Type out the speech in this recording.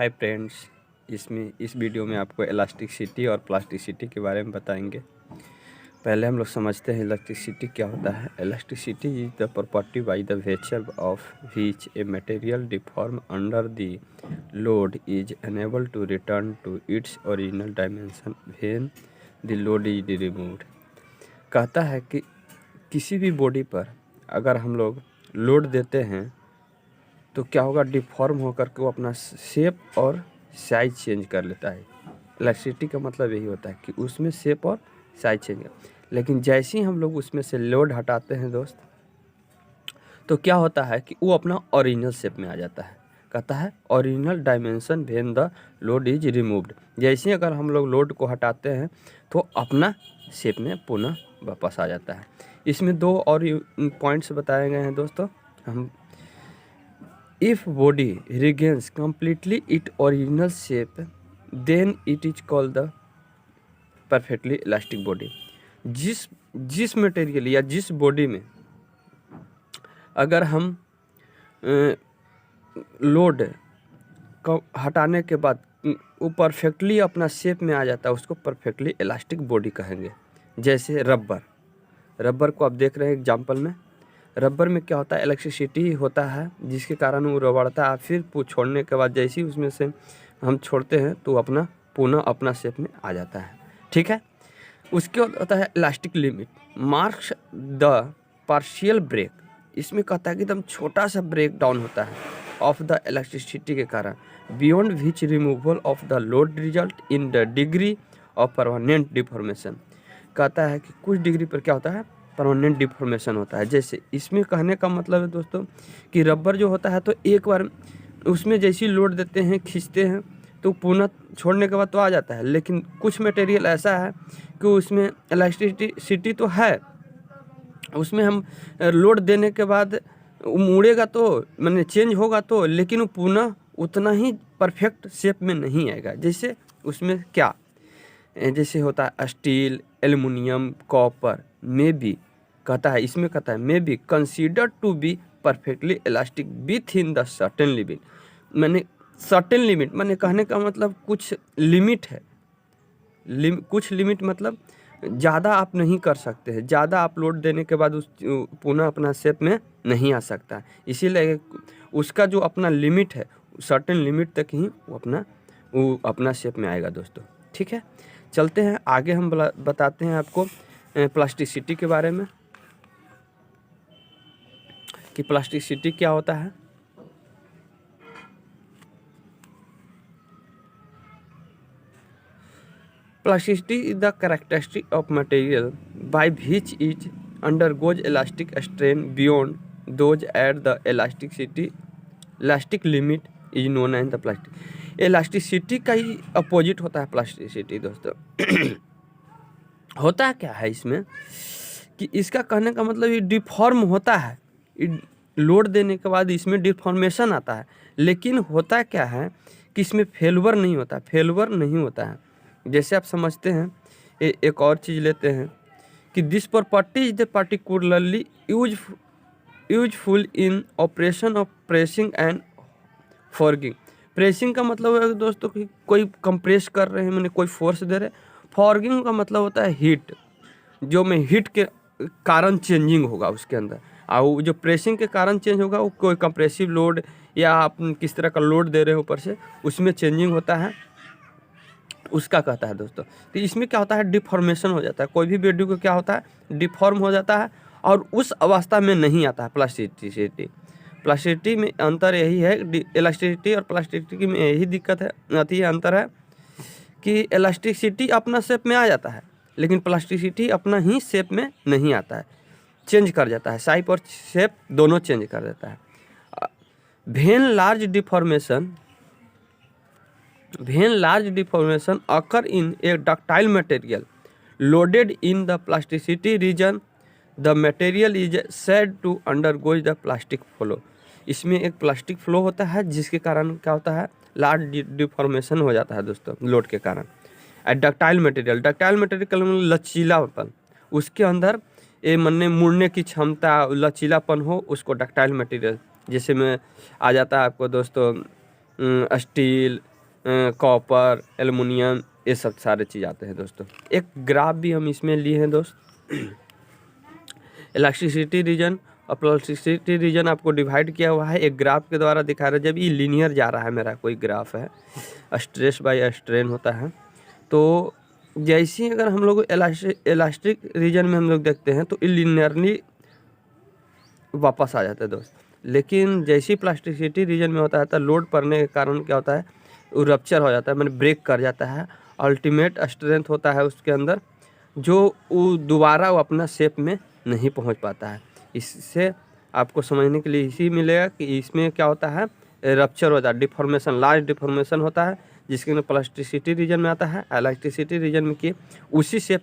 Hi friends, इस video में आपको इलास्टिसिटी और प्लास्टिसिटी के बारे में बताएंगे। पहले हम लोग समझते हैं इलास्टिसिटी क्या होता है। Elasticity is the property by the nature of which a material deform under the load is unable to return to its original dimension when the load is removed. कहता है कि किसी भी बॉडी पर अगर हम लोग लोड देते हैं तो क्या होगा, डिफॉर्म होकर के वो अपना शेप और साइज चेंज कर लेता है। इलास्टिसिटी का मतलब यही होता है कि उसमें शेप और साइज चेंज कर, लेकिन जैसे ही हम लोग उसमें से लोड हटाते हैं दोस्त, तो क्या होता है कि वो अपना ओरिजिनल शेप में आ जाता है। कहता है original dimension when the load is removed. जैसे ही अगर हम लोग लोड को हटाते हैं तो अपना शेप में पुनः वापस आ जाता है। इसमें दो और पॉइंट्स बताए गए हैं दोस्तों। हम If body regains completely its original shape, then it is called the perfectly elastic body। जिस मटेरियल या जिस बॉडी में अगर हम लोड को हटाने के बाद वो परफेक्टली अपना शेप में आ जाता है, उसको परफेक्टली इलास्टिक बॉडी कहेंगे। जैसे रबर को आप देख रहे हैं एग्जाम्पल में। रबर में क्या होता है, इलेक्ट्रिसिटी होता है जिसके कारण वो रबड़ता है। फिर छोड़ने के बाद जैसे ही उसमें से हम छोड़ते हैं तो अपना पुनः अपना शेप में आ जाता है। ठीक है। उसके बाद होता है elastic limit marks the partial break. इसमें कहता है कि एकदम छोटा सा ब्रेक डाउन होता है ऑफ द इलेक्ट्रिसिटी के कारण, beyond which removal of the load result in the degree of permanent deformation. कहता है कि कुछ डिग्री पर क्या होता है, परमानेंट डिफॉर्मेशन होता है। जैसे इसमें कहने का मतलब है दोस्तों कि रबर जो होता है तो एक बार उसमें जैसे ही लोड देते हैं, खींचते हैं तो पुनः छोड़ने के बाद तो आ जाता है। लेकिन कुछ मटेरियल ऐसा है कि उसमें इलास्टिसिटी तो है, उसमें हम लोड देने के बाद मुड़ेगा तो माने चेंज होगा तो, लेकिन वो पुनः उतना ही परफेक्ट शेप में नहीं आएगा। जैसे उसमें क्या, जैसे होता है स्टील, एल्युमिनियम, कॉपर में भी कहता है, इसमें कहता है may be consider to be perfectly elastic within the certain limit. मैंने सर्टेन लिमिट मैंने कहने का मतलब कुछ लिमिट है। कुछ लिमिट मतलब ज़्यादा आप नहीं कर सकते हैं, ज़्यादा आप लोड देने के बाद उस पुनः अपना शेप में नहीं आ सकता। इसीलिए उसका जो अपना लिमिट है, सर्टेन लिमिट तक ही वो अपना शेप में आएगा दोस्तों। ठीक है, चलते हैं आगे। हम बताते हैं आपको प्लास्टिसिटी के बारे में कि प्लास्टिसिटी क्या होता है। Plasticity is the characteristic of material by which is undergoes elastic strain beyond those at the elastic limit is known as the plastic. Elasticity का ही अपोजिट होता है प्लास्टिसिटी दोस्तों। होता क्या है इसमें कि इसका कहने का मतलब ये डिफॉर्म होता है, लोड देने के बाद इसमें डिफॉर्मेशन आता है। लेकिन होता क्या है कि इसमें फेलवर नहीं होता है। जैसे आप समझते हैं, एक और चीज़ लेते हैं कि this property is the particularly useful in operation of pressing and forging. Pressing का मतलब है दोस्तों कि कोई कंप्रेस कर रहे हैं, मैंने कोई फोर्स दे रहे हैं। फॉर्गिंग का मतलब होता है हीट, जो में हीट के कारण चेंजिंग होगा उसके अंदर। और जो प्रेसिंग के कारण चेंज होगा वो कोई कंप्रेसिव लोड या आप किस तरह का लोड दे रहे हो ऊपर से, उसमें चेंजिंग होता है, उसका कहता है दोस्तों। तो इसमें क्या होता है, डिफॉर्मेशन हो जाता है। कोई भी बॉडी को क्या होता है, डिफॉर्म हो जाता है और उस अवस्था में नहीं आता है प्लास्टिसिटी में अंतर यही है। इलास्टिसिटी और प्लास्टिसिटी में यही दिक्कत है, आती है, अंतर है कि इलास्टिसिटी अपना शेप में आ जाता है, लेकिन प्लास्टिसिटी अपना ही शेप में नहीं आता है, चेंज कर जाता है। साइज और शेप दोनों चेंज कर देता है। When large deformation occur in a ductile material loaded in the plasticity region, the material is said to undergo the plastic flow. इसमें एक प्लास्टिक फ्लो होता है जिसके कारण क्या होता है, लार्ज डिफॉर्मेशन हो जाता है दोस्तों लोड के कारण। डक्टाइल मटेरियल का लचीलापन, उसके अंदर ये मनने मुड़ने की क्षमता, लचीलापन हो, उसको डक्टाइल मटेरियल। जैसे में आ जाता है आपको दोस्तों स्टील, कॉपर, एल्युमिनियम, ये सब सारे चीज़ आते हैं दोस्तों। एक ग्राफ भी हम इसमें लिए हैं दोस्त। इलास्टिसिटी रीजन और प्लास्टिसिटी रीजन आपको डिवाइड किया हुआ है एक ग्राफ के द्वारा दिखा रहा है। जब ये लीनियर जा रहा है, मेरा कोई ग्राफ है, स्ट्रेस बाय स्ट्रेन होता है, तो जैसे ही अगर हम लोग इलास्टिक रीजन में हम लोग देखते हैं तो लीनियरली वापस आ जाता है दोस्त। लेकिन जैसे ही प्लास्टिसिटी रीजन में होता है तो लोड पड़ने के कारण क्या होता है, वो रप्चर हो जाता है, मैंने ब्रेक कर जाता है। अल्टीमेट स्ट्रेंथ होता है उसके अंदर, जो वो दोबारा वो अपना शेप में नहीं पहुंच पाता है। इससे आपको समझने के लिए इसी मिलेगा कि इसमें क्या होता है, रप्चर होता है, डिफॉर्मेशन, लार्ज डिफॉर्मेशन होता है, जिसके अंदर प्लास्टिसिटी रीजन में आता है। इलास्टिसिटी रीजन में कि उसी शेप